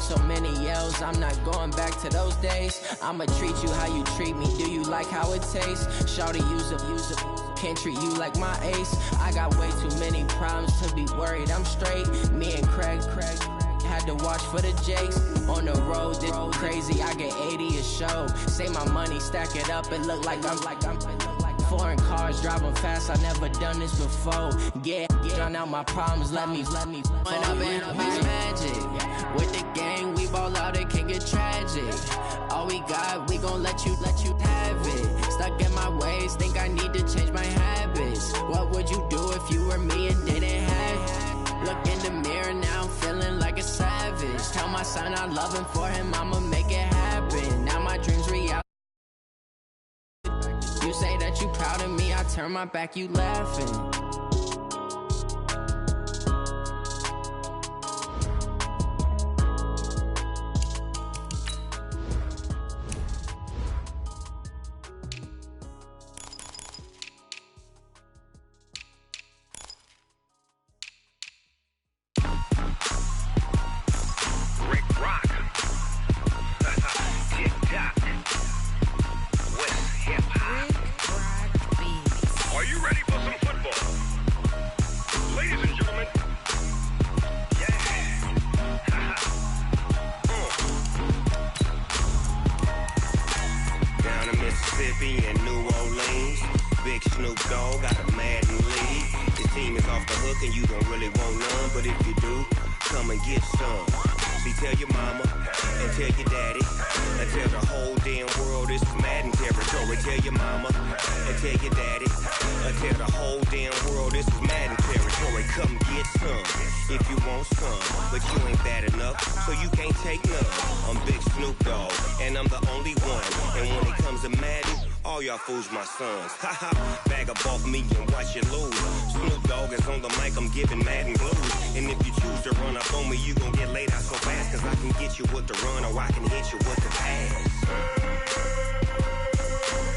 so many yells, I'm not going back to those days. I'ma treat you how you treat me, do you like how it tastes? Shawty, use it, can't treat you like my ace. I got way too many problems to be worried, I'm straight. Me and Craig had to watch for the Jakes. On the road, this crazy, I get 80 a show. Say my money, stack it up, it look like I'm foreign cars, driving fast, I never done this before. Yeah, drown out my problems, let me When up and up is magic. With the gang, we ball out, it can get tragic. All we got, we gon' let you have it. Stuck in my ways, think I need to change my habits. What would you do if you were me and didn't have it? Look in the mirror now, I'm feeling like a savage. Tell my son I love him, for him I'ma make it happen. Now my dreams reality. You say that you proud of me, I turn my back, you laughing. Fools my sons. Haha, bag up off me and watch you lose. Snoop Dogg is on the mic, I'm giving Madden blues. And if you choose to run up on me, you gon' get laid out so fast. Cause I can get you with the run or I can hit you with the pass.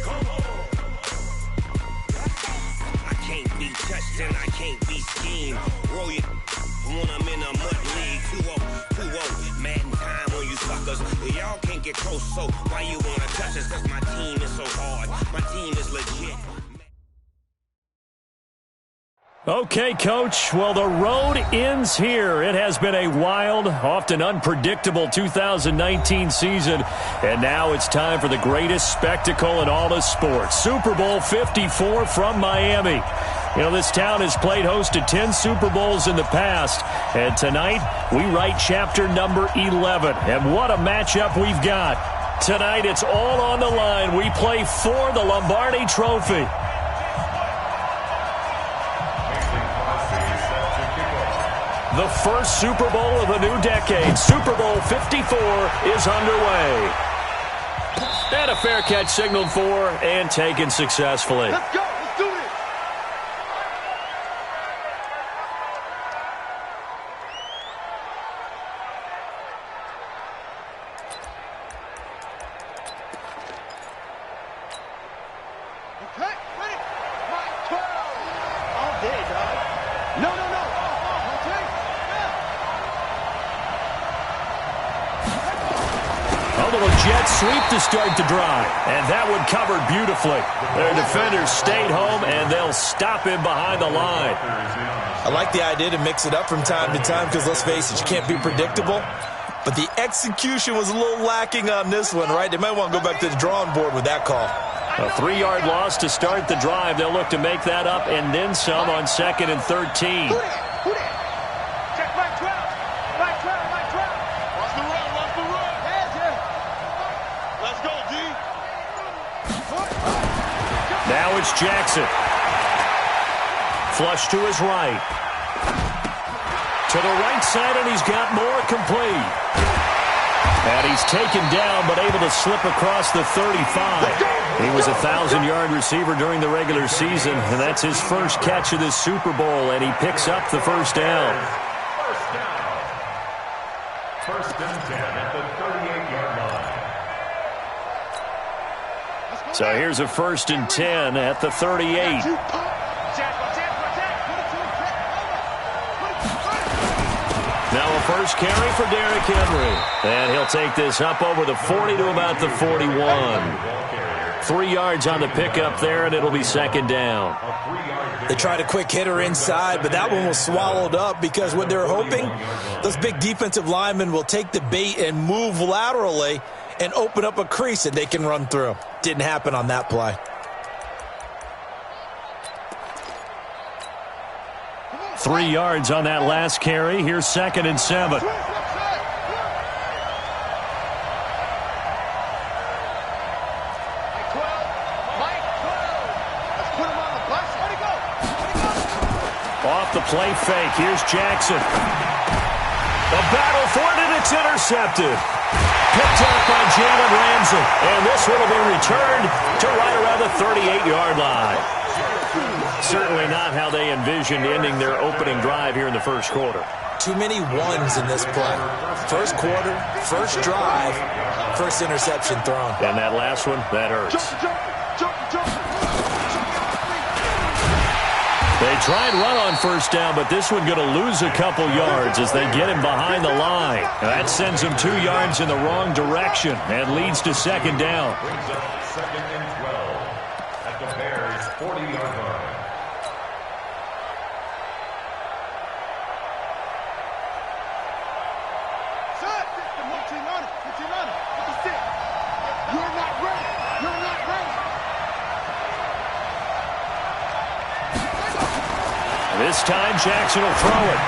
Come on. I can't be touched and I can't be schemed. Roll you when I'm in a mud league. 2-0, Madden time on you suckers. Y'all can't get close, so why you wanna touch us? Cause my team is so hard. My team is legit. Okay, Coach. Well, the road ends here. It has been a wild, often unpredictable 2019 season. And now it's time for the greatest spectacle in all of sports. Super Bowl 54 from Miami. You know, this town has played host to 10 Super Bowls in the past. And tonight, we write chapter number 11. And what a matchup we've got. Tonight, it's all on the line. We play for the Lombardi Trophy. The first Super Bowl of the new decade, Super Bowl 54, is underway. And a fair catch signaled for and taken successfully. Let's go. Let's do this. Okay, ready? Mike 12. All day, dog. No. Okay. A little jet sweep to start the drive. And that one covered beautifully. Their defenders stayed home, and they'll stop him behind the line. I like the idea to mix it up from time to time because, let's face it, you can't be predictable. But the execution was a little lacking on this one, right? They might want to go back to the drawing board with that call. A 3-yard loss to start the drive. They'll look to make that up and then some on 2nd and 13. Who that? Check Mike 12. Mike 12. Watch the run. Yeah. Let's go, D. Now it's Jackson. Flush to his right. To the right side, and he's got more complete. And he's taken down, but able to slip across the 35. He was a 1,000-yard receiver during the regular season, and that's his first catch of this Super Bowl, and he picks up the first down. First and 10 at the 38-yard line. So here's a 1st and 10 at the 38. Now a first carry for Derrick Henry. And he'll take this up over the 40 to about the 41. 3 yards on the pickup there, and it'll be second down. They tried a quick hitter inside, but that one was swallowed up because what they're hoping, those big defensive linemen will take the bait and move laterally and open up a crease that they can run through. Didn't happen on that play. 3 yards on that last carry. Here's 2nd and 7. Off the play fake. Here's Jackson. A battle for it, and it's intercepted. Picked up by Jalen Ramsey. And this one will be returned to right around the 38-yard line. Certainly not how they envisioned ending their opening drive here in the first quarter. Too many ones in this play. First quarter, first drive, first interception thrown. And that last one, that hurts. They try and run on first down, but this one going to lose a couple yards as they get him behind the line. And that sends him 2 yards in the wrong direction and leads to second down. Brings up 2nd and 12 at the Bears' 40-yard line. This time, Jackson will throw it.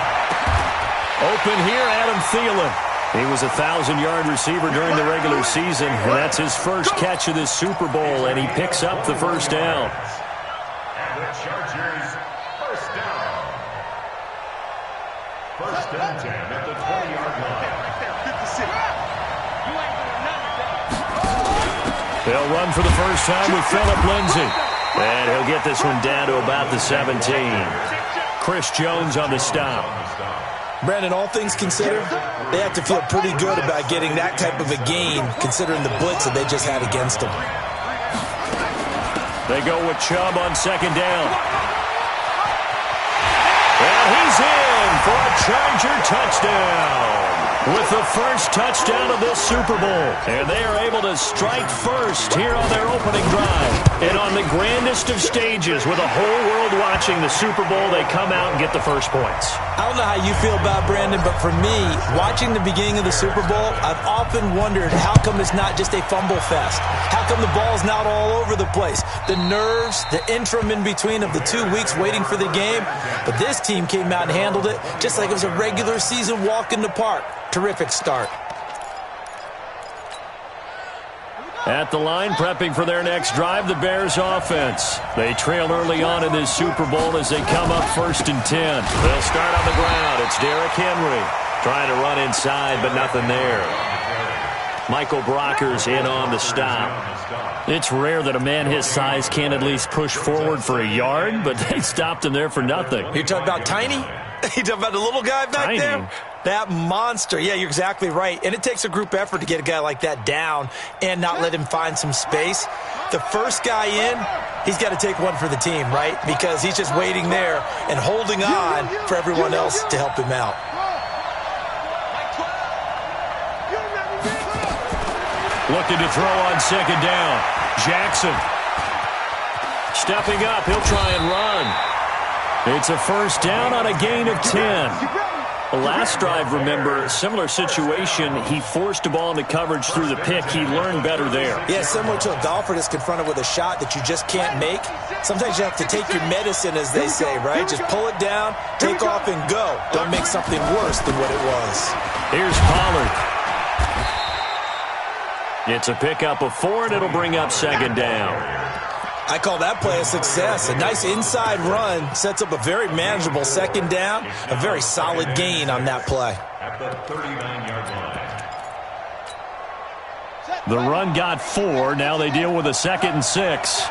Open here, Adam Thielen. He was a 1,000-yard receiver during the regular season, and that's his first catch of this Super Bowl, and he picks up the first down. And the Chargers, first down. 1st and 10 at the 20-yard line. They'll run for the first time with Phillip Lindsay. And he'll get this one down to about the 17. Chris Jones on the stop. Brandon, all things considered, they have to feel pretty good about getting that type of a gain, considering the blitz that they just had against them. They go with Chubb on second down. And he's in for a Charger touchdown. With the first touchdown of this Super Bowl. And they are able to strike first here on their opening drive. And on the grandest of stages, with the whole world watching the Super Bowl, they come out and get the first points. I don't know how you feel about Brandon, but for me, watching the beginning of the Super Bowl, I've often wondered how come it's not just a fumble fest? How come the ball's not all over the place? The nerves, the interim in between of the 2 weeks waiting for the game. But this team came out and handled it just like it was a regular season walk in the park. Terrific start. At the line, prepping for their next drive, the Bears offense. They trail early on in this Super Bowl as they come up 1st and 10. They'll start on the ground. It's Derrick Henry trying to run inside, but nothing there. Michael Brockers in on the stop. It's rare that a man his size can't at least push forward for a yard, but they stopped him there for nothing. You're talking about Tiny? You talking about the little guy back Tiny. there? That monster. Yeah, you're exactly right. And it takes a group effort to get a guy like that down and not let him find some space. The first guy in, he's got to take one for the team, right? Because he's just waiting there and holding on for everyone else to help him out. Looking to throw on second down. Jackson. Stepping up, he'll try and run. It's a first down on a gain of 10. The last drive, remember, similar situation. He forced a ball into coverage through the pick. He learned better there. Yeah, similar to a golfer that's confronted with a shot that you just can't make. Sometimes you have to take your medicine, as they say, right? Just pull it down, take off, and go. Don't make something worse than what it was. Here's Pollard. It's a pickup of 4, and it'll bring up second down. I call that play a success. A nice inside run sets up a very manageable second down. A very solid gain on that play. At the 39-yard line. The run got 4. Now they deal with a 2nd and 6.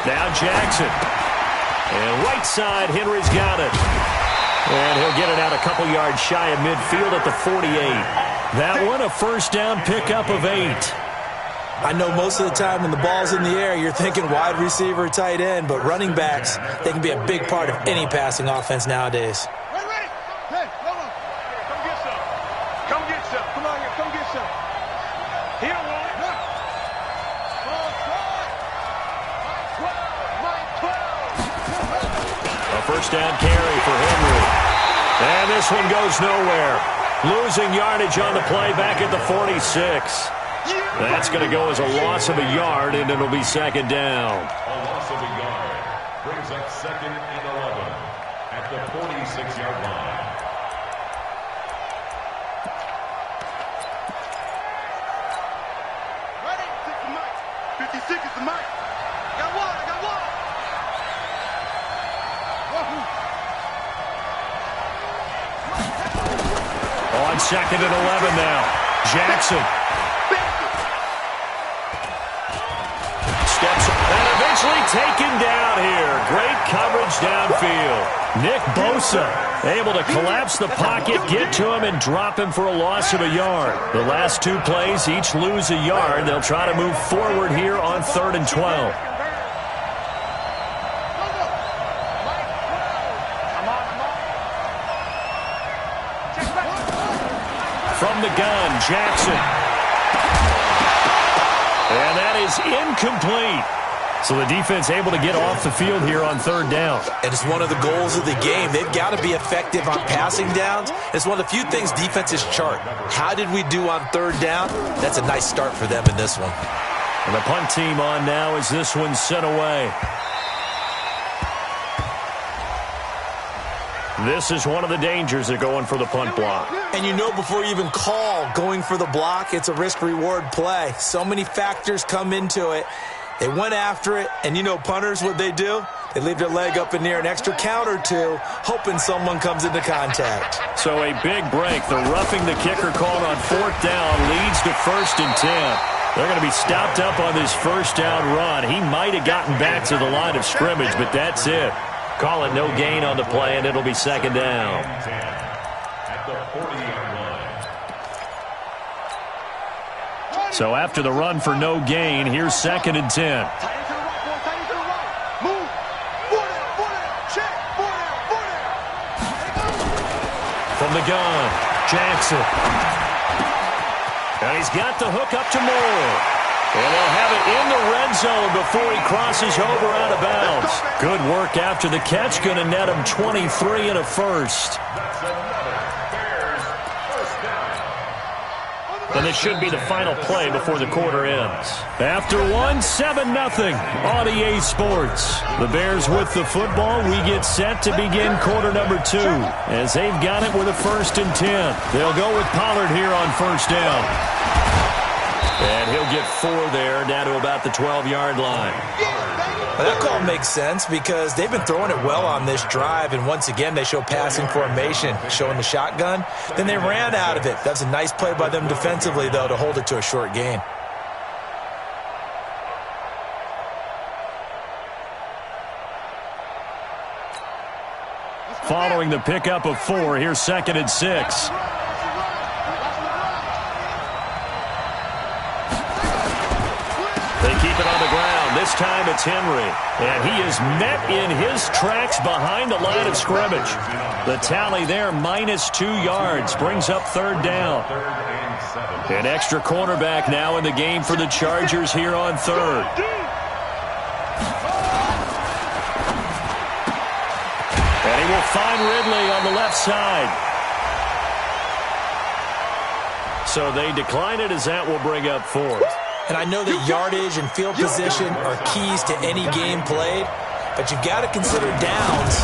Now Jackson. And right side, Henry's got it. And he'll get it out a couple yards shy of midfield at the 48. That one, a first down pickup of 8. I know most of the time when the ball's in the air, you're thinking wide receiver, tight end, but running backs, they can be a big part of any passing offense nowadays. Ready? Hey, come on. Come get some. Come get some. Come on here. Come get some. He don't want it. A first down carry for Henry. And this one goes nowhere. Losing yardage on the play back at the 46. That's going to go as a loss of a yard, and it'll be second down. A loss of a yard brings up 2nd and 11 at the 46-yard line. Ready? 56 is the mic. I got one. On 2nd and 11 now. Jackson. Steps and eventually taken down here. Great coverage downfield. Nick Bosa able to collapse the pocket, get to him, and drop him for a loss of a yard. The last 2 plays each lose a yard. They'll try to move forward here on 3rd and 12. From the gun, Jackson. And that is incomplete. So the defense able to get off the field here on 3rd down. And it's one of the goals of the game. They've got to be effective on passing downs. It's one of the few things defenses chart. How did we do on 3rd down? That's a nice start for them in this one. And the punt team on now as this one's sent away. This is one of the dangers of going for the punt block. And you know before you even call going for the block, it's a risk-reward play. So many factors come into it. They went after it, and you know punters, what they do? They leave their leg up in the air an extra count or two, hoping someone comes into contact. So a big break. The roughing the kicker called on 4th down leads to 1st and 10. They're going to be stopped up on this 1st down run. He might have gotten back to the line of scrimmage, but that's it. Call it no gain on the play, and it'll be 2nd down. At the 40-yard line. So after the run for no gain, here's 2nd and 10. Tight end to the right, boy. Tight end to the right. Move. 4 down. Check. 4 down. From the gun, Jackson. And he's got the hook up to Moore. And they'll have it in the red zone before he crosses over out of bounds. Good work after the catch. Going to net him 23 and a first. That's another Bears first down. And this should be the final play before the quarter ends. After one, 7-0 on EA Sports. The Bears with the football. We get set to begin quarter number 2 as they've got it with a 1st and 10. They'll go with Pollard here on 1st down. And he'll get 4 there, down to about the 12-yard line. Well, that call makes sense because they've been throwing it well on this drive, and once again they show passing formation, showing the shotgun. Then they ran out of it. That's a nice play by them defensively, though, to hold it to a short gain. Following the pickup of 4, here's 2nd and 6. They keep it on the ground. This time it's Henry. And he is met in his tracks behind the line of scrimmage. The tally there, -2 yards, brings up 3rd down. An extra cornerback now in the game for the Chargers here on 3rd. And he will find Ridley on the left side. So they decline it as that will bring up 4th. And I know that yardage and field position are keys to any game played, but you've got to consider downs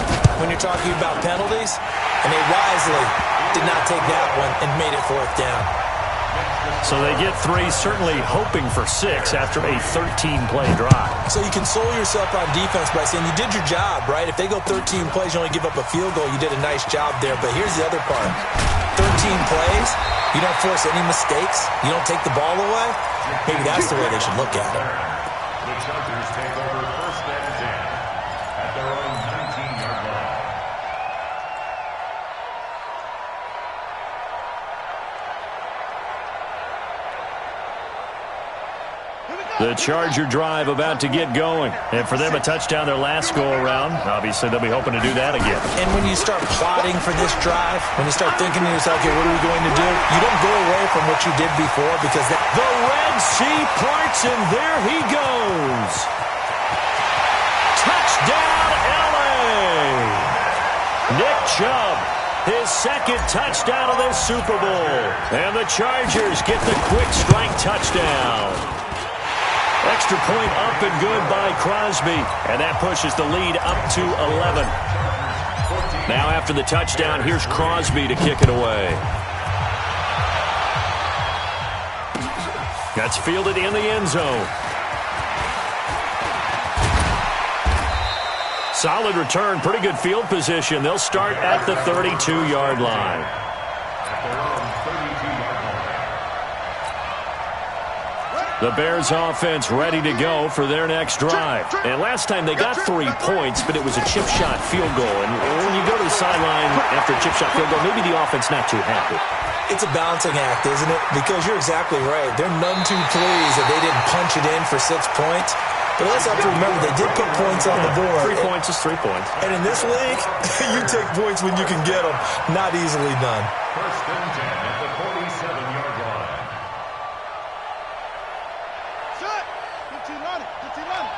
when you're talking about penalties, and they wisely did not take that one and made it 4th down. So they get 3, certainly hoping for 6 after a 13-play drive. So you console yourself on defense by saying you did your job, right? If they go 13 plays, you only give up a field goal, you did a nice job there. But here's the other part. 13 plays, you don't force any mistakes, you don't take the ball away. Maybe that's the way they should look at it. The Chargers take over 1st and 10 at their own 19-yard line. The Charger drive about to get going. And for them, a touchdown their last go-around. Obviously, they'll be hoping to do that again. And when you start plotting for this drive, when you start thinking to yourself, okay, what are we going to do? You don't go away from what you did before because the Red Sea parts, and there he goes. Touchdown, L.A. Nick Chubb, his second touchdown of this Super Bowl. And the Chargers get the quick strike touchdown. Extra point up and good by Crosby. And that pushes the lead up to 11. Now after the touchdown, here's Crosby to kick it away. That's fielded in the end zone. Solid return, pretty good field position. They'll start at the 32-yard line. The Bears offense ready to go for their next drive. And last time they got 3 points, but it was a chip shot field goal. And when you go to the sideline after a chip shot field goal, maybe the offense not too happy. It's a balancing act, isn't it? Because you're exactly right. They're none too pleased that they didn't punch it in for 6 points. But let's have to remember, they did put points on the board. 3 points is 3 points. And in this league, you take points when you can get them. Not easily done. First and 10 at the 47-yard line. Set. Good team on it. Good team on it.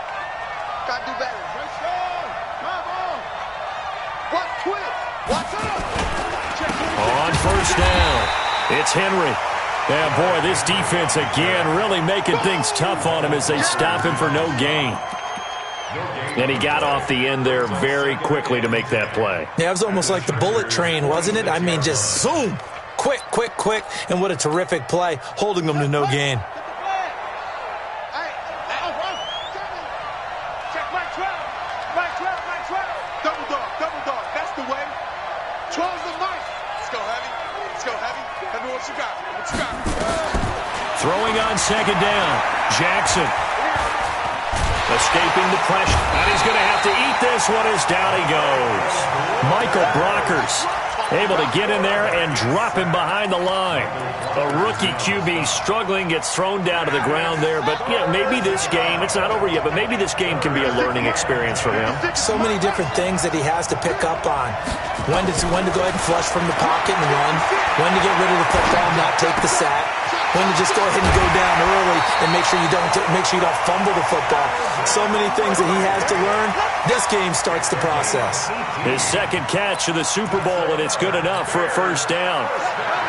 Gotta do better. Great shot. Come on. Watch twist. Watch out. On first down, it's Henry. Yeah, boy, this defense again really making things tough on him as they stop him for no gain. And he got off the end there very quickly to make that play. Yeah, it was almost like the bullet train, wasn't it? I mean, just zoom. Quick, quick, quick. And what a terrific play, holding them to no gain. Double dog. That's the way. 12's the mic. Let's go heavy. Let me what you got. Throwing on second down. Jackson. Escaping the pressure. And he's going to have to eat this one as down he goes. Michael Brockers able to get in there and drop him behind the line. A rookie QB struggling, gets thrown down to the ground there. But, you know, maybe this game, it's not over yet, but maybe this game can be a learning experience for him. So many different things that he has to pick up on. When to go ahead and flush from the pocket and run. When to get rid of the football and not take the sack. When to just go ahead and go down early and make sure you don't fumble the football. So many things that he has to learn. This game starts the process. His second catch of the Super Bowl, and it's good enough for a first down.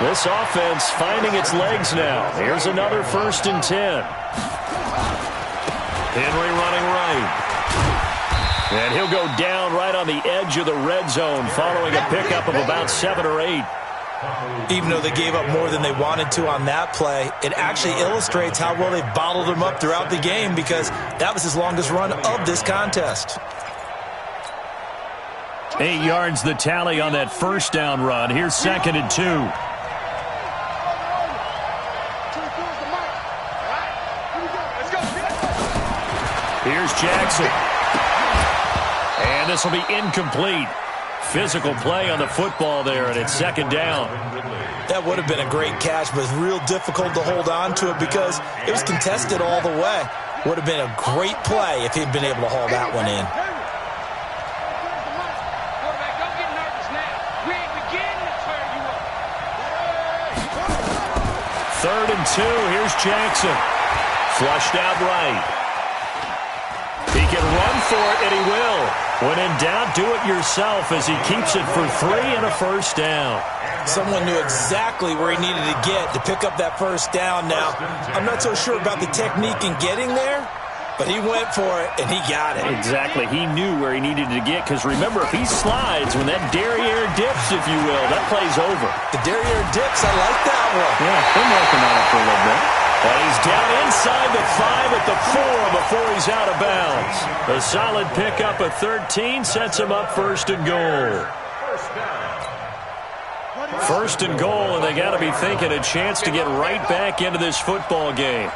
This offense finding its legs now. Here's another 1st and 10. Henry running right. And he'll go down right on the edge of the red zone following a pickup of about 7 or 8. Even though they gave up more than they wanted to on that play, it actually illustrates how well they bottled him up throughout the game because that was his longest run of this contest. 8 yards the tally on that first down run. Here's 2nd and 2. Here's Jackson. And this will be incomplete. Physical play on the football there, and it's 2nd down. That would have been a great catch, but it's real difficult to hold on to it because it was contested all the way. Would have been a great play if he'd been able to haul that one in. Third and 2. Here's Jackson. Flushed out right. He can run for it, and he will. When in doubt, do it yourself as he keeps it for 3 and a first down. Someone knew exactly where he needed to get to pick up that first down. Now, I'm not so sure about the technique in getting there, but he went for it, and he got it. Exactly. He knew where he needed to get, because remember, if he slides, when that derriere dips, if you will, that play's over. The derriere dips, I like that one. Yeah, been working on it for a little bit. And he's down inside the 5 at the 4 before he's out of bounds. A solid pickup of 13 sets him up 1st and goal. 1st and goal, and they got to be thinking a chance to get right back into this football game.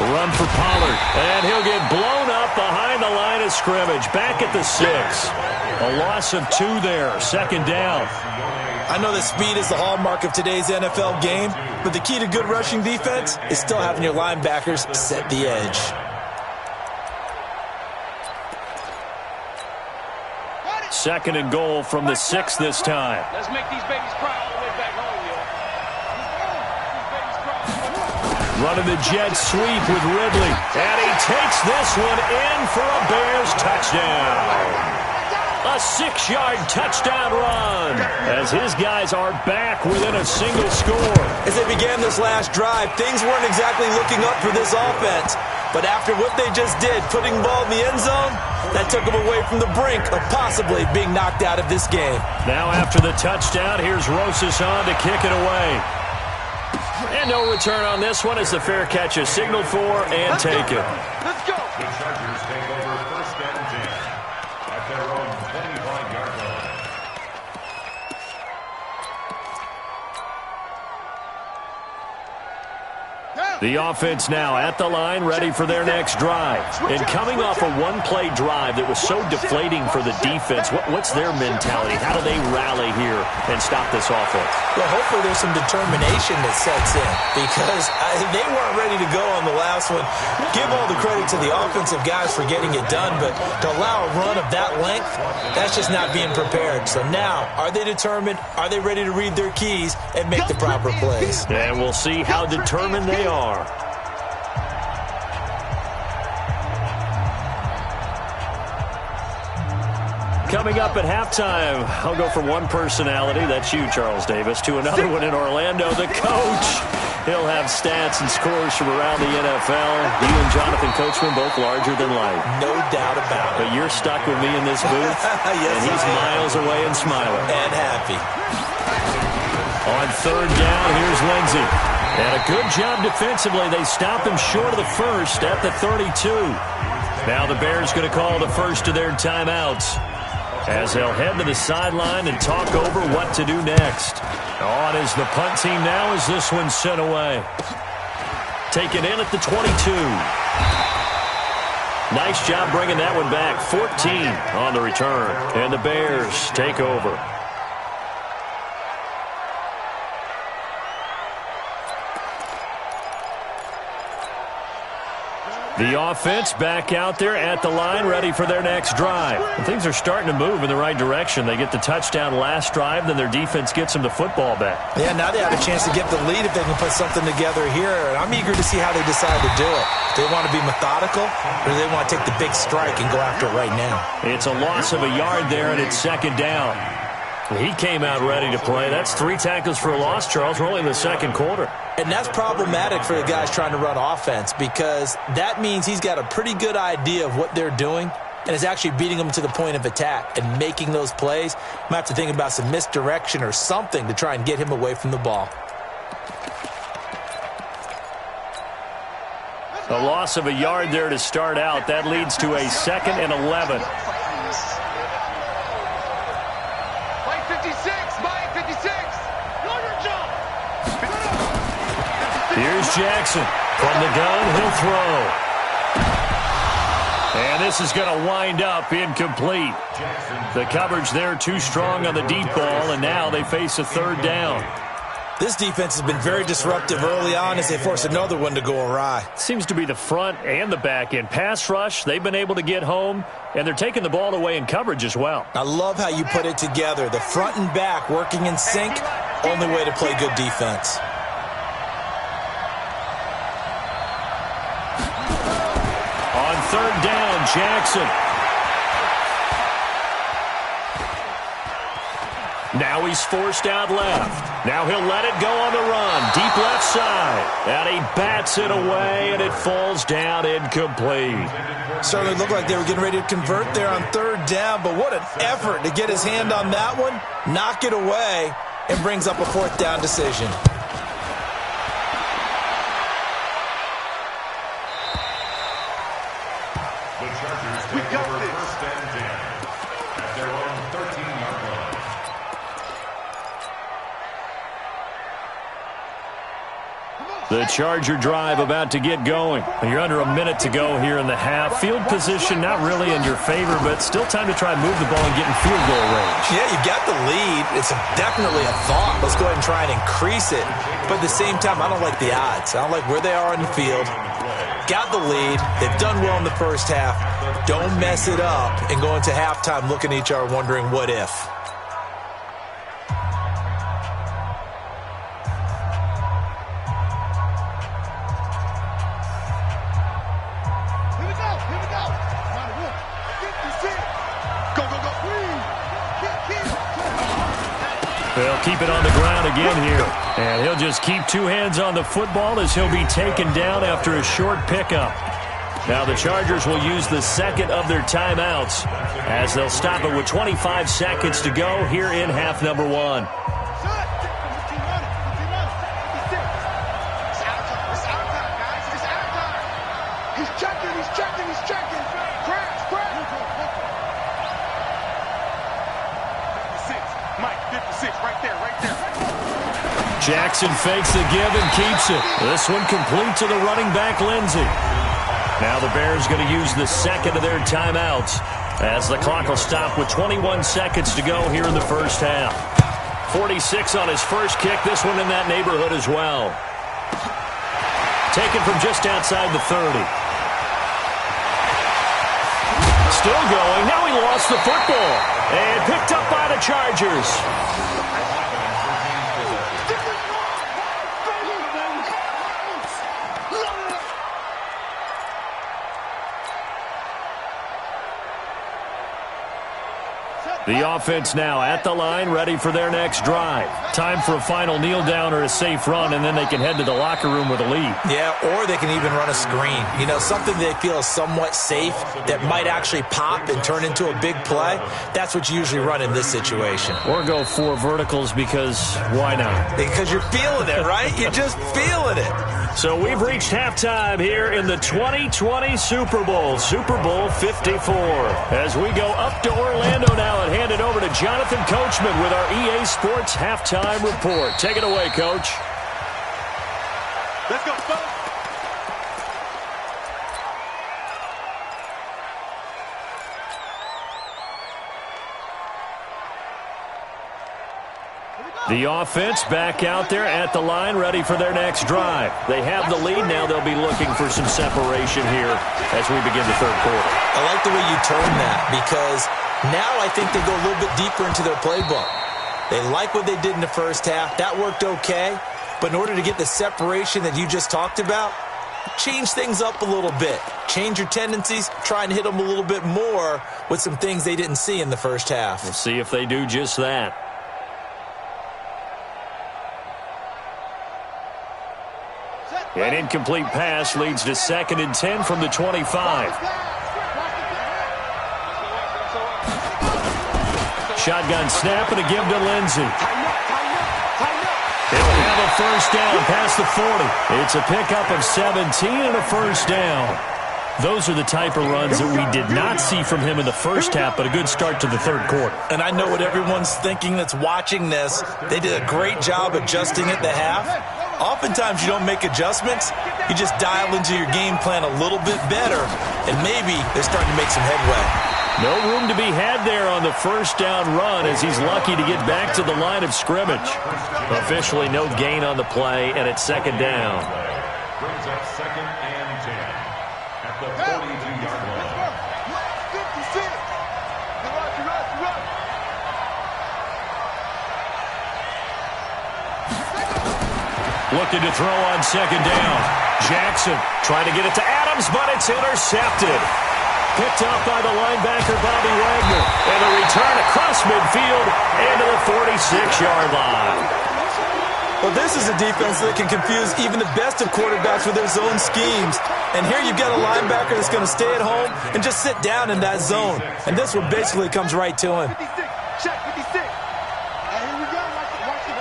Run for Pollard, and he'll get blown up behind the line of scrimmage. Back at the 6. A loss of 2 there, 2nd down. I know that speed is the hallmark of today's NFL game, but the key to good rushing defense is still having your linebackers set the edge. Second and goal from the 6 this time. Let's make these babies cry all the way back home, yo. Running the jet sweep with Ridley. And he takes this one in for a Bears touchdown. A 6-yard touchdown run as his guys are back within a single score. As they began this last drive, things weren't exactly looking up for this offense. But after what they just did, putting the ball in the end zone, that took them away from the brink of possibly being knocked out of this game. Now after the touchdown, here's Rosas on to kick it away. And no return on this one as the fair catch is signaled for and taken. Let's go. The Chargers take over first and 10 at their own 25-yard line. The offense now at the line, ready for their next drive. And coming off a one-play drive that was so deflating for the defense, what's their mentality? How do they rally here and stop this offense? Well, hopefully there's some determination that sets in because they weren't ready to go on the last one. Give all the credit to the offensive guys for getting it done, but to allow a run of that length, that's just not being prepared. So now, are they determined? Are they ready to read their keys and make the proper plays? And we'll see how determined they are. Coming up at halftime, I'll go from one personality, that's you, Charles Davis, to another one in Orlando, the coach. He'll have stats and scores from around the NFL. You and Jonathan Coachman both larger than life. No doubt about it. But you're stuck with me in this booth, yes, and he's miles away and smiling. And happy. On third down, here's Lindsey. And a good job defensively. They stop him short of the first at the 32. Now the Bears going to call the first of their timeouts as they'll head to the sideline and talk over what to do next. On is the punt team now as this one's sent away. Taken in at the 22. Nice job bringing that one back. 14 on the return. And the Bears take over. The offense back out there at the line, ready for their next drive. And things are starting to move in the right direction. They get the touchdown last drive, then their defense gets them the football back. Yeah, now they have a chance to get the lead if they can put something together here. And I'm eager to see how they decide to do it. Do they want to be methodical, or do they want to take the big strike and go after it right now? It's a loss of a yard there, and it's second down. He came out ready to play. That's 3 tackles for a loss, Charles. We're only in the second quarter. And that's problematic for the guys trying to run offense because that means he's got a pretty good idea of what they're doing and is actually beating them to the point of attack and making those plays. Might have to think about some misdirection or something to try and get him away from the ball. A loss of a yard there to start out. That leads to a 2nd and 11. Here's Jackson. From the gun, he'll throw. And this is going to wind up incomplete. The coverage there too strong on the deep ball, and now they face a third down. This defense has been very disruptive early on as they force another one to go awry. Seems to be the front and the back end. Pass rush, they've been able to get home, and they're taking the ball away in coverage as well. I love how you put it together. The front and back working in sync, only way to play good defense. On third down, Jackson. Now he's forced out left. Now he'll let it go on the run. Deep left side. And he bats it away, and it falls down incomplete. Certainly looked like they were getting ready to convert there on third down, but what an effort to get his hand on that one, knock it away, and brings up a fourth down decision. We got this. First and 10 at their own 13-yard line. The Charger drive about to get going. You're under a minute to go here in the half. Field position not really in your favor, but still time to try and move the ball and get in field goal range. Yeah, you got the lead. It's definitely a thought. Let's go ahead and try and increase it. But at the same time, I don't like the odds. I don't like where they are on the field. Got the lead. They've done well in the first half. Don't mess it up and go into halftime looking at each other wondering what if. They'll keep it on the ground again here. And he'll just keep two hands on the football as he'll be taken down after a short pickup. Now the Chargers will use the second of their timeouts as they'll stop it with 25 seconds to go here in half number one. Jackson fakes the give and keeps it. This one complete to the running back, Lindsey. Now the Bears going to use the second of their timeouts as the clock will stop with 21 seconds to go here in the first half. 46 on his first kick. This one in that neighborhood as well. Taken from just outside the 30. Still going. Now he lost the football. And picked up by the Chargers. The offense now at the line, ready for their next drive. Time for a final kneel down or a safe run, and then they can head to the locker room with a lead. Yeah, or they can even run a screen. You know, something they feel is somewhat safe that might actually pop and turn into a big play. That's what you usually run in this situation. Or go 4 verticals because why not? Because you're feeling it, right? You're just feeling it. So we've reached halftime here in the 2020 Super Bowl, Super Bowl 54. As we go up to Orlando now and hand it over to Jonathan Coachman with our EA Sports Halftime Report. Take it away, Coach. Let's go, folks. The offense back out there at the line, ready for their next drive. They have the lead. Now they'll be looking for some separation here as we begin the third quarter. I like the way you turn that because now I think they go a little bit deeper into their playbook. They like what they did in the first half. That worked okay. But in order to get the separation that you just talked about, change things up a little bit. Change your tendencies. Try and hit them a little bit more with some things they didn't see in the first half. We'll see if they do just that. An incomplete pass leads to 2nd and 10 from the 25. Shotgun snap and a give to Lindsey. He'll have a first down past the 40. It's a pickup of 17 and a first down. Those are the type of runs that we did not see from him in the first half, but a good start to the third quarter. And I know what everyone's thinking that's watching this. They did a great job adjusting at the half. Oftentimes you don't make adjustments. You just dial into your game plan a little bit better, and maybe they're starting to make some headway. No room to be had there on the first down run as he's lucky to get back to the line of scrimmage. Officially no gain on the play, and it's 2nd down. Brings up 2nd and 10 at the 42-yard line. 56. Looking to throw on 2nd down. Jackson trying to get it to Adams, but it's intercepted. Picked up by the linebacker, Bobby Wagner. And a return across midfield into the 46-yard line. Well, this is a defense that can confuse even the best of quarterbacks with their zone schemes. And here you've got a linebacker that's going to stay at home and just sit down in that zone. And this one basically comes right to him. 56. Check 56. And here we go. Watch it.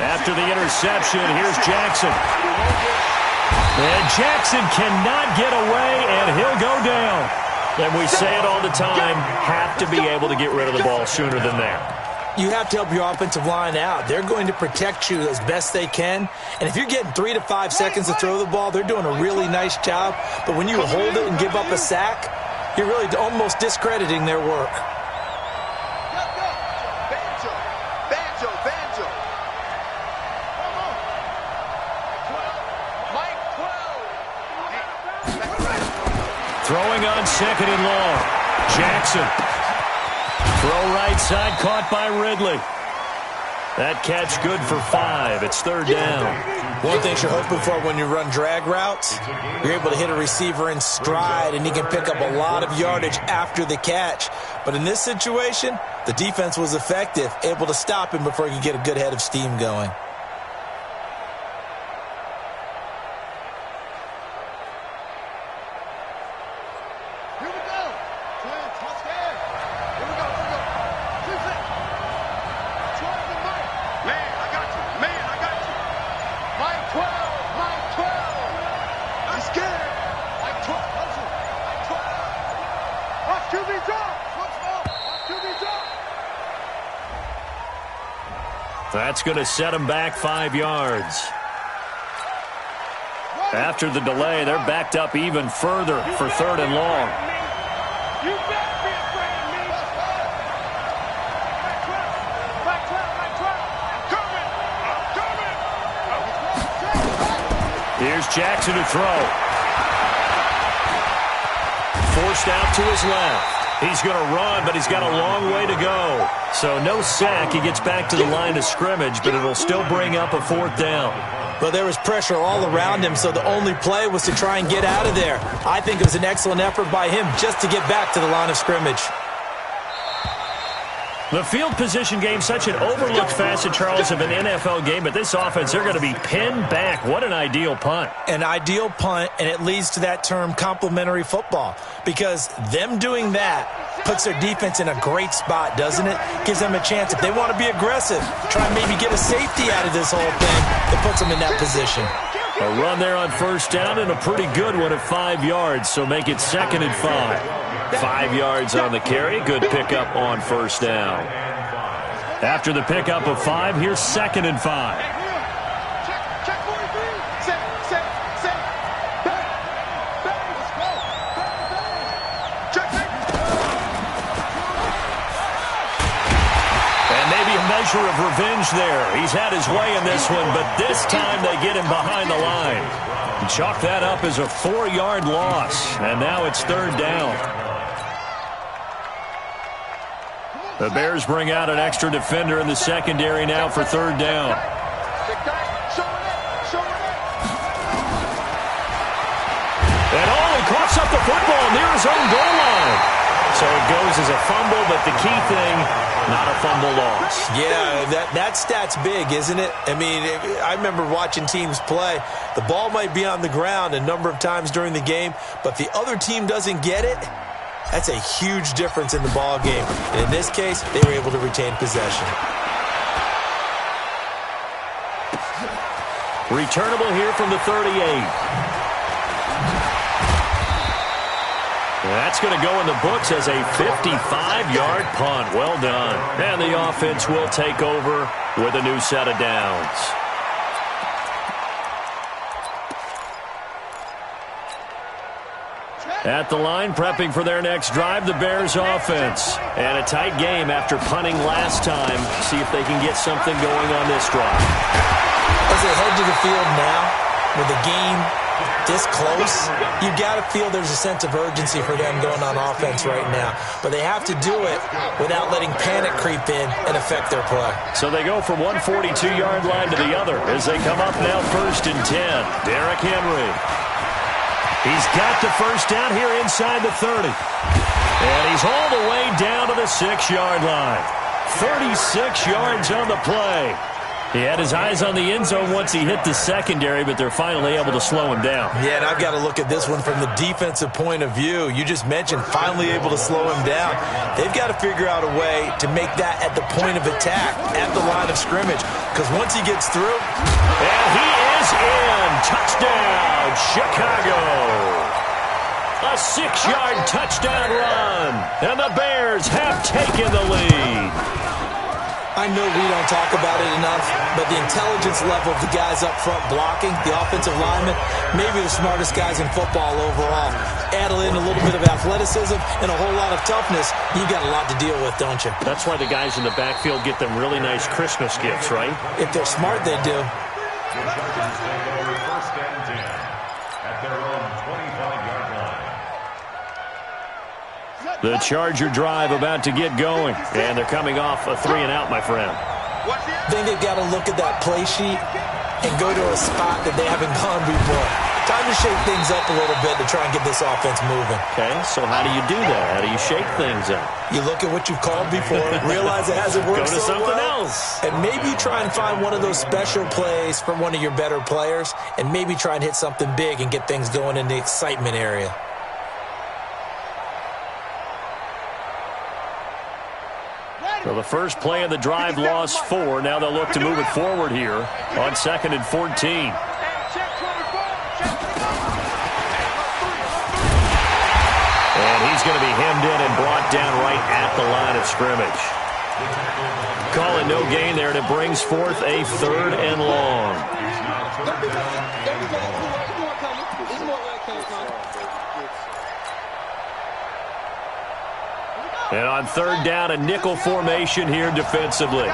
After the interception, here's Jackson. And Jackson cannot get away, and he'll go down. And we say it all the time, have to be able to get rid of the ball sooner than that. You have to help your offensive line out. They're going to protect you as best they can. And if you're getting 3 to 5 seconds to throw the ball, they're doing a really nice job. But when you hold it and give up a sack, you're really almost discrediting their work. Throwing on 2nd and long. Jackson. Throw right side, caught by Ridley. That catch good for 5. It's 3rd down. One thing you're hoping for when you run drag routes, you're able to hit a receiver in stride, and he can pick up a lot of yardage after the catch. But in this situation, the defense was effective, able to stop him before he could get a good head of steam going. That's going to set them back 5 yards. After the delay, they're backed up even further for 3rd and long. You better be afraid of me. Back 12. Here's Jackson to throw. Forced out to his left. He's going to run, but he's got a long way to go. So no sack. He gets back to the line of scrimmage, but it'll still bring up a 4th down. But there was pressure all around him, so the only play was to try and get out of there. I think it was an excellent effort by him just to get back to the line of scrimmage. The field position game, such an overlooked facet, Charles, of an NFL game, but this offense, they're going to be pinned back. What an ideal punt. An ideal punt, and it leads to that term complementary football, because them doing that puts their defense in a great spot, doesn't it? Gives them a chance, if they want to be aggressive, try and maybe get a safety out of this whole thing, it puts them in that position. A run there on 1st down and a pretty good one at 5 yards, so make it 2nd and 5. 5 yards on the carry. Good pickup on 1st down. After the pickup of 5, here's 2nd and 5. Check 43. Set. Back. Let's go. Check. And maybe a measure of revenge there. He's had his way in this one, but this time they get him behind the line. And chalk that up as a 4-yard loss. And now it's 3rd down. The Bears bring out an extra defender in the secondary now for 3rd down. And he coughs up the football near his own goal line. So it goes as a fumble, but the key thing, not a fumble loss. Yeah, that stat's big, isn't it? I mean, I remember watching teams play. The ball might be on the ground a number of times during the game, but if the other team doesn't get it, that's a huge difference in the ball game. And in this case, they were able to retain possession. Returnable here from the 38. That's going to go in the books as a 55-yard punt. Well done. And the offense will take over with a new set of downs. At the line, prepping for their next drive, the Bears offense. And a tight game after punting last time. See if they can get something going on this drive. As they head to the field now, with the game this close, you've got to feel there's a sense of urgency for them going on offense right now. But they have to do it without letting panic creep in and affect their play. So they go from one 42-yard line to the other as they come up now 1st and 10. Derrick Henry. He's got the 1st down here inside the 30. And he's all the way down to the 6-yard line. 36 yards on the play. He had his eyes on the end zone once he hit the secondary, but they're finally able to slow him down. Yeah, and I've got to look at this one from the defensive point of view. You just mentioned finally able to slow him down. They've got to figure out a way to make that at the point of attack, at the line of scrimmage, because once he gets through... And he is in. Touchdown, Chicago. A 6-yard touchdown run. And the Bears have taken the lead. I know we don't talk about it enough, but the intelligence level of the guys up front blocking, the offensive linemen, maybe the smartest guys in football overall. Add in a little bit of athleticism and a whole lot of toughness, you've got a lot to deal with, don't you? That's why the guys in the backfield get them really nice Christmas gifts, right? If they're smart, they do. First and 10 at their own 25-yard line. The Charger drive about to get going, and they're coming off a 3-and-out, my friend. I think they've got to look at that play sheet and go to a spot that they haven't gone before. Time to shake things up a little bit to try and get this offense moving. Okay, so how do you do that? How do you shake things up? You look at what you've called before, realize it hasn't worked Go to so something well, else. and maybe you try and find one of those special plays from one of your better players, and maybe try and hit something big and get things going in the excitement area. Well, the first play of the drive lost 4. Now they'll look to move it forward here on 2nd and 14. And he's going to be hemmed in and brought down right at the line of scrimmage. Calling no gain there, and it brings forth a 3rd and long. And on 3rd down, a nickel formation here defensively.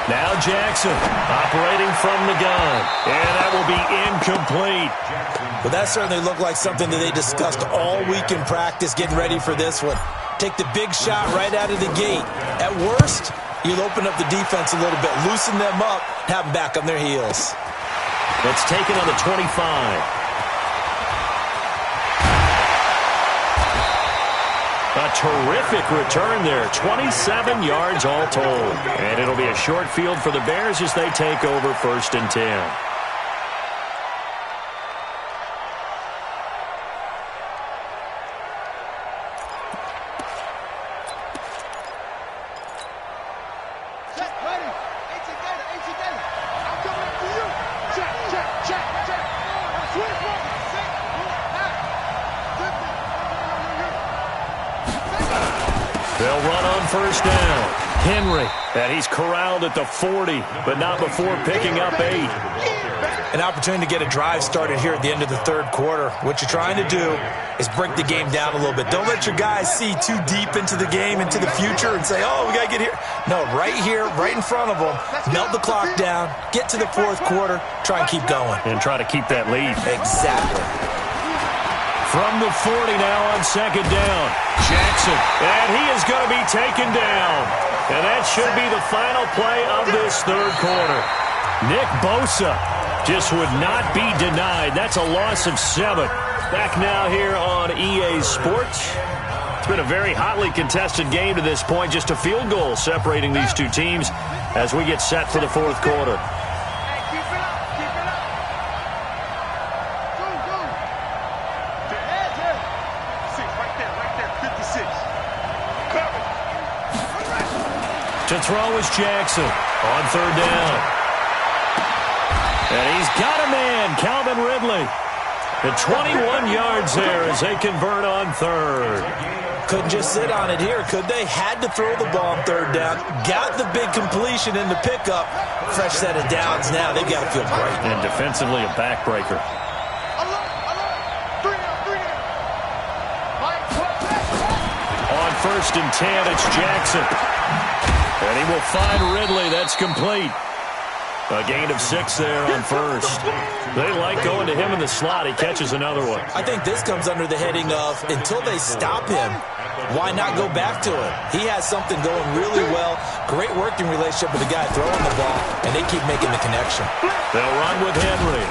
Now Jackson operating from the gun. And that will be incomplete. Well, that certainly looked like something that they discussed all week in practice getting ready for this one. Take the big shot right out of the gate. At worst, you'll open up the defense a little bit, loosen them up, have them back on their heels. It's taken on the 25. A terrific return there. 27 yards all told. And it'll be a short field for the Bears as they take over 1st and 10. They'll run on 1st down. Henry, and he's corralled at the 40, but not before picking up 8. An opportunity to get a drive started here at the end of the 3rd quarter. What you're trying to do is break the game down a little bit. Don't let your guys see too deep into the game, into the future, and say, oh, we got to get here. No, right here, right in front of them, melt the clock down, get to the 4th quarter, try and keep going. And try to keep that lead. Exactly. From the 40 now on 2nd down. Jackson, and he is going to be taken down. And that should be the final play of this 3rd quarter. Nick Bosa just would not be denied. That's a loss of 7. Back now here on EA Sports. It's been a very hotly contested game to this point. Just a field goal separating these two teams as we get set for the 4th quarter. To throw is Jackson on 3rd down. And he's got a man, Calvin Ridley. At 21 yards there as they convert on 3rd. Couldn't just sit on it here, could they? Had to throw the ball on 3rd down. Got the big completion in the pickup. Fresh set of downs now. They've got to feel great. And defensively a backbreaker. On 1st and 10, it's Jackson. And he will find Ridley. That's complete. A gain of 6 there on 1st. They like going to him in the slot. He catches another one. I think this comes under the heading of until they stop him, why not go back to him? He has something going really well. Great working relationship with the guy throwing the ball, and they keep making the connection. They'll run with Henry.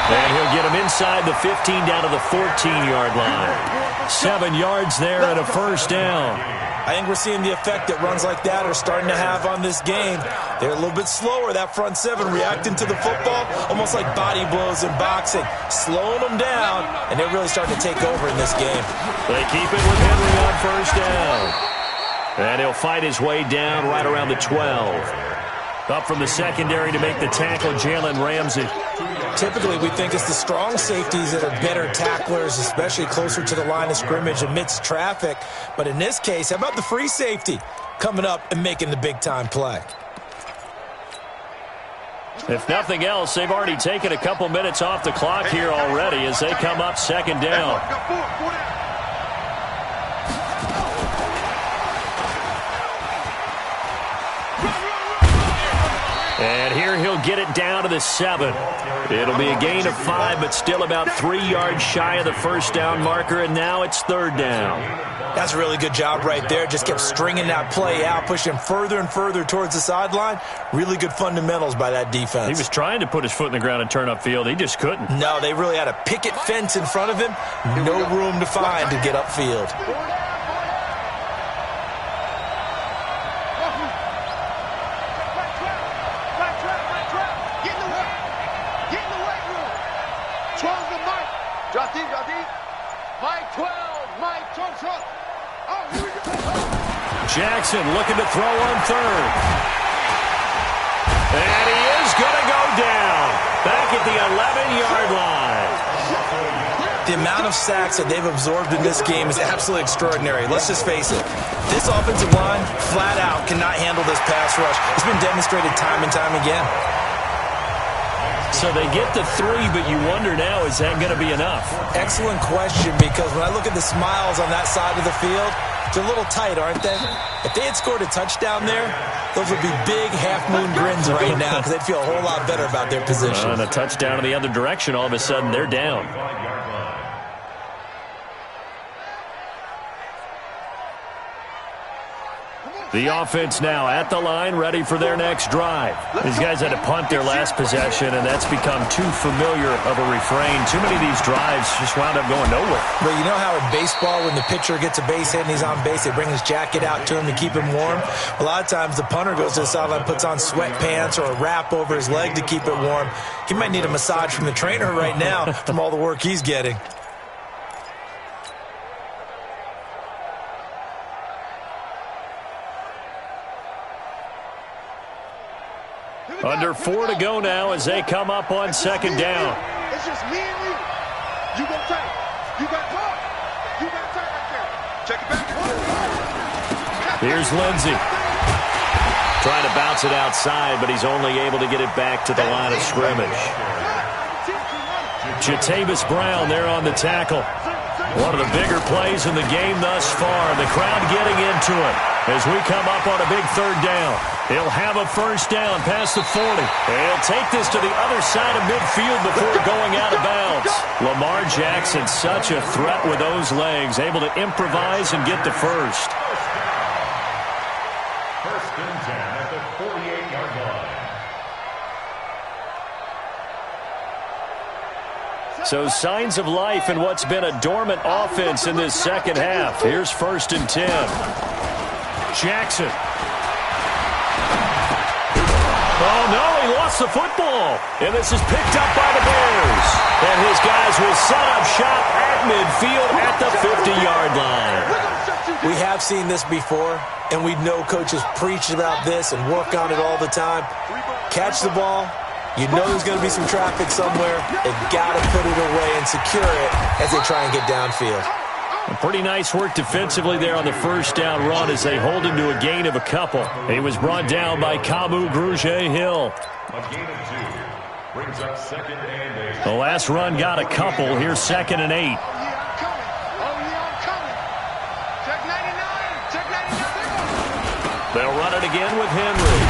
And he'll get him inside the 15 down to the 14-yard line. 7 yards there and a 1st down. I think we're seeing the effect that runs like that are starting to have on this game. They're a little bit slower, that front 7, reacting to the football, almost like body blows in boxing, slowing them down, and they're really starting to take over in this game. They keep it with Henry on 1st down. And he'll fight his way down right around the 12. Up from the secondary to make the tackle, Jalen Ramsey. Typically, we think it's the strong safeties that are better tacklers, especially closer to the line of scrimmage amidst traffic. But in this case, how about the free safety coming up and making the big-time play? If nothing else, they've already taken a couple minutes off the clock here already as they come up second down. And here he'll get it down to the 7. It'll be a gain of 5, but still about 3 yards shy of the first down marker, and now it's third down. That's a really good job right there. Just kept stringing that play out, pushing him further and further towards the sideline. Really good fundamentals by that defense. He was trying to put his foot in the ground and turn upfield. He just couldn't. No, they really had a picket fence in front of him. No room to find to get upfield. Jackson looking to throw on third. And he is going to go down. Back at the 11-yard line. The amount of sacks that they've absorbed in this game is absolutely extraordinary. Let's just face it. This offensive line, flat out, cannot handle this pass rush. It's been demonstrated time and time again. So they get the 3, but you wonder now, is that going to be enough? Excellent question, because when I look at the smiles on that side of the field, they're a little tight, aren't they? If they had scored a touchdown there, those would be big half-moon grins right now because they'd feel a whole lot better about their position. And a touchdown in the other direction, all of a sudden they're down. The offense now at the line, ready for their next drive. These guys had to punt their last possession, and that's become too familiar of a refrain. Too many of these drives just wound up going nowhere. But you know how in baseball, when the pitcher gets a base hit and he's on base, they bring his jacket out to him to keep him warm? A lot of times the punter goes to the sideline, puts on sweatpants or a wrap over his leg to keep it warm. He might need a massage from the trainer right now from all the work he's getting. Under 4 to go now as they come up on second down. It's just me and you. You go tight. You got tight. You got tight right there. Check it back. Here's Lindsey. Trying to bounce it outside, but he's only able to get it back to the line of scrimmage. Jatavis Brown there on the tackle. One of the bigger plays in the game thus far. The crowd getting into it as we come up on a big third down. He'll have a first down past the 40. He'll take this to the other side of midfield before going out of bounds. Lamar Jackson, such a threat with those legs, able to improvise and get the first. First and 10 at the 48-yard line. So signs of life in what's been a dormant offense in this second half. Here's first and 10. Jackson. Oh, no, he lost the football. And this is picked up by the Bears. And his guys will set up shop at midfield at the 50-yard line. We have seen this before, and we know coaches preach about this and work on it all the time. Catch the ball. You know there's going to be some traffic somewhere. They've got to put it away and secure it as they try and get downfield. Pretty nice work defensively there on the first down run as they hold him to a gain of a couple. He was brought down by Kamu Grugier-Hill. A gain of 2 brings up second and 8. The last run got a couple. Here's second and 8. Oh, yeah, I'm coming. Check 99. Check 99. They'll run it again with Henry.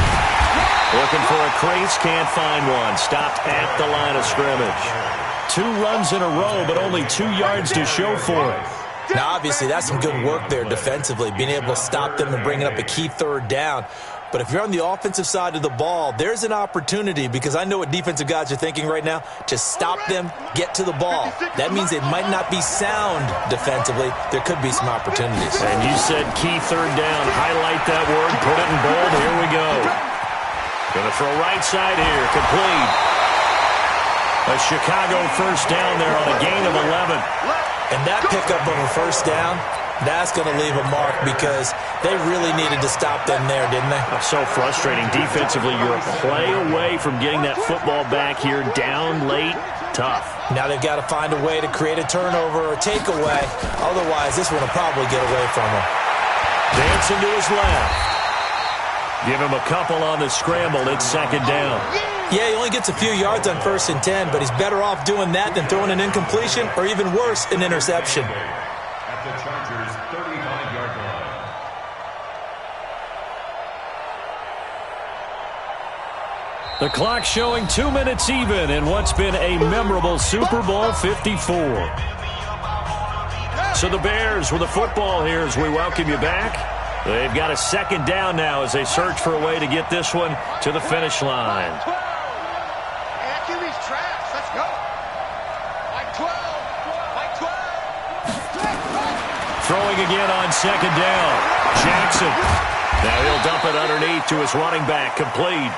Looking for a crease, can't find one. Stopped at the line of scrimmage. 2 runs in a row, but only 2 yards to show for it. Now, obviously, that's some good work there defensively, being able to stop them and bringing up a key third down. But if you're on the offensive side of the ball, there's an opportunity, because I know what defensive guys are thinking right now, to stop them, get to the ball. That means they might not be sound defensively. There could be some opportunities. And you said key third down. Highlight that word, put it in bold. Here we go. Going to throw right side here, complete. A Chicago first down there on a gain of 11. And that pickup of a first down That's going to leave a mark because they really needed to stop them there, didn't they? So frustrating. Defensively, you're a play away from getting that football back here down late. Tough. Now they've got to find a way to create a turnover or takeaway. Otherwise, this one will probably get away from them. Dancing to his left. Give him a couple on the scramble. It's second down. Yeah, he only gets a few yards on 1st and 10, but he's better off doing that than throwing an incompletion or even worse, an interception. At the Chargers' 35-yard line. The clock showing 2 minutes even in what's been a memorable Super Bowl 54. So the Bears with the football here as we welcome you back. They've got a second down now as they search for a way to get this one to the finish line. Throwing again on second down. Jackson. Now he'll dump it underneath to his running back. Complete.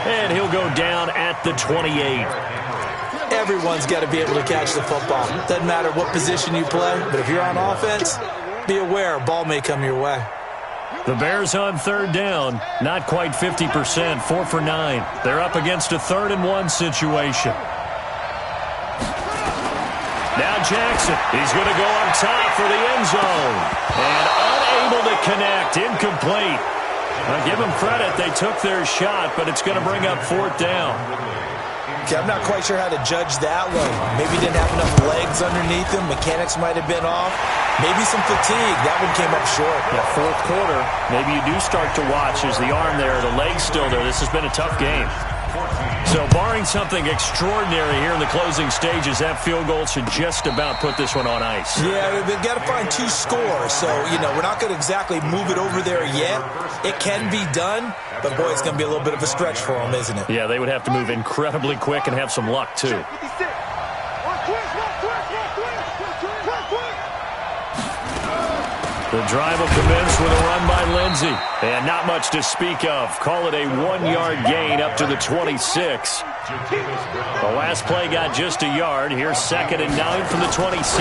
And he'll go down at the 28. Everyone's got to be able to catch the football. Doesn't matter what position you play, but if you're on offense, be aware a ball may come your way. The Bears on third down, not quite 50%, 4 for 9. They're up against a 3rd and 1 situation. Now Jackson, he's going to go up top for the end zone. And unable to connect, incomplete. Now give them credit, they took their shot, but it's going to bring up 4th down. Okay, I'm not quite sure how to judge that one. Maybe he didn't have enough legs underneath him. Mechanics might have been off. Maybe some fatigue. That one came up short. Yeah, 4th quarter. Maybe you do start to watch as the arm there, the leg's still there. This has been a tough game. So barring something extraordinary here in the closing stages, that field goal should just about put this one on ice. Yeah, they've got to find 2 scores. So, we're not going to exactly move it over there yet. It can be done, but, boy, it's going to be a little bit of a stretch for them, isn't it? Yeah, they would have to move incredibly quick and have some luck, too. The drive will commence with a run by Lindsey. And not much to speak of. Call it a 1-yard gain up to the 26. The last play got just a yard. Here's 2nd and 9 from the 26.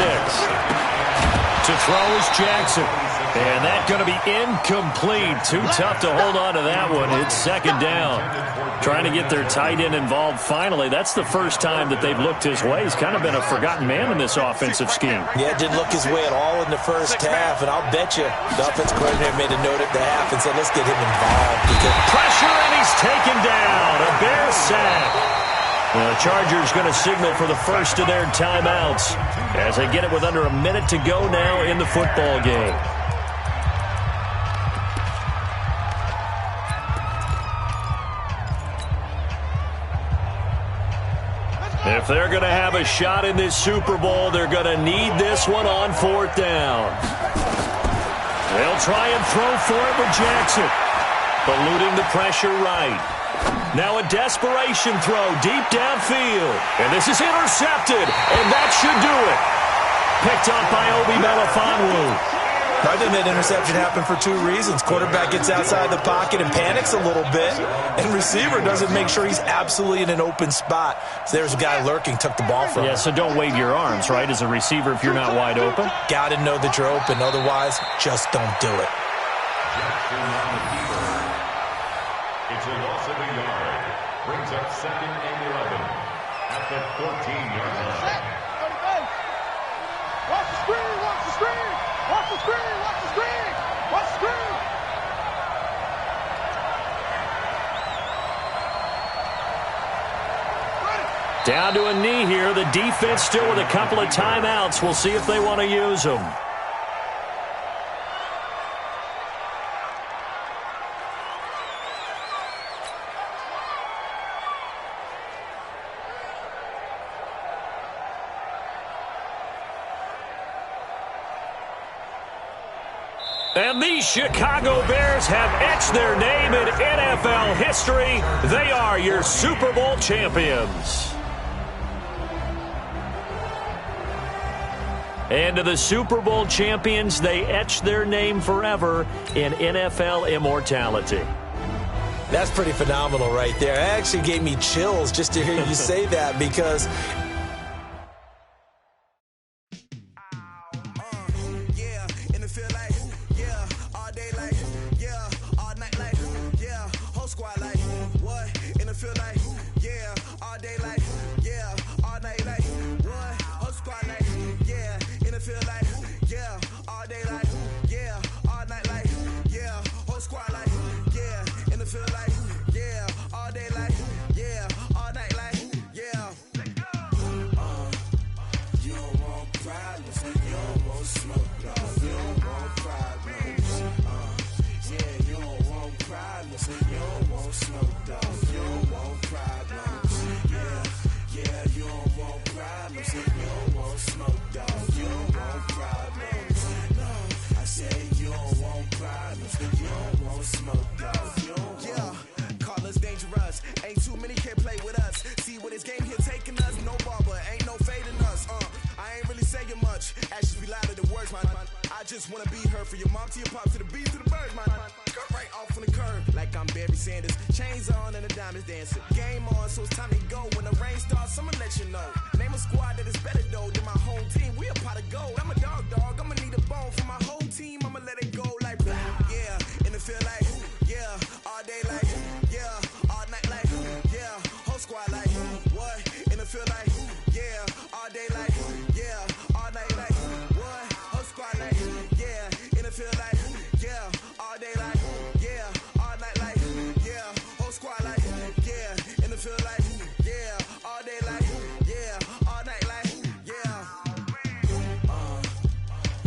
To throw is Jackson. And that's going to be incomplete. Too tough to hold on to that one. It's 2nd down. Trying to get their tight end involved finally. That's the first time that they've looked his way. He's kind of been a forgotten man in this offensive scheme. Yeah, didn't look his way at all in the first half. And I'll bet you the offensive coordinator made a note at the half and said, let's get him involved. Pressure, and he's taken down. A Bear sack. The Chargers going to signal for the first of their timeouts as they get it with under a minute to go now in the football game. If they're going to have a shot in this Super Bowl, they're going to need this one on 4th down. They'll try and throw for it with Jackson. Eluding the pressure right. Now a desperation throw deep downfield. And this is intercepted. And that should do it. Picked up by Obi Melifonwu. I think that interception happened for 2 reasons. Quarterback gets outside the pocket and panics a little bit. And receiver doesn't make sure he's absolutely in an open spot. So there's a guy lurking, took the ball from him. Yeah, so don't wave your arms, right, as a receiver if you're not wide open. Got to know that you're open. Otherwise, just don't do it. It's a loss of a yard. Brings up 2nd and 11 at the 14-yard line. Watch the screen! Watch the screen! Watch the screen! Watch the screen! Watch the screen! Down to a knee here. The defense still with a couple of timeouts. We'll see if they want to use them. And the Chicago Bears have etched their name in NFL history. They are your Super Bowl champions. And to the Super Bowl champions, they etch their name forever in NFL immortality. That's pretty phenomenal right there. It actually gave me chills just to hear you say that because Ain't too many can play with us. See where this game here taking us. No barber, ain't no fading us. I ain't really saying much. Actions be louder than words, man. I just wanna be heard. For your mom to your pop to the beat to the birds, man. Cut right off on the curb like I'm Barry Sanders. Chains on and the diamonds dancing. Game on, so it's time to go. When the rain starts, I'ma let you know. Name a squad that is better though than my home team. We a pot of gold. I'm a dog. I'ma need a bone for my whole team. I'ma let it go like blah. Yeah, and it feel like yeah, all day like yeah, all night like yeah, whole squad like what? And it feel like yeah, all day like yeah, all night like what? Whole squad like yeah, and it feel like yeah, all day like yeah, all night like yeah, whole squad like yeah, and it feel like yeah, all day like yeah, all night like yeah.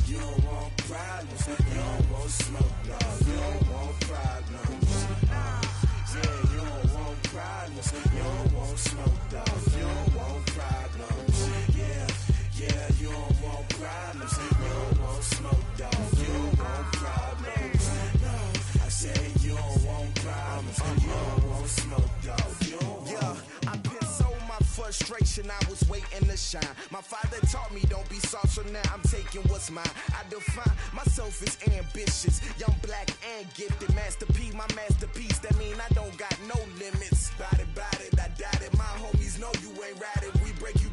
You don't want problems, you don't want smoke, dog. You don't want problems. Yeah, you don't want problems, you don't want smoke, dog. You don't want problems. Yeah, you don't want problems, you don't want smoke, dog. You don't want problems. No, I said you don't want problems, you don't want smoke, dog. You don't want. I've been so my frustration, I was waiting to shine. My father taught me don't be soft, so now I'm taking what's mine. I define myself as ambitious, young, black, and gifted. Master P, my masterpiece, that mean I don't got no limits. Bout it, I doubt it. My homies know you ain't ride it. We break you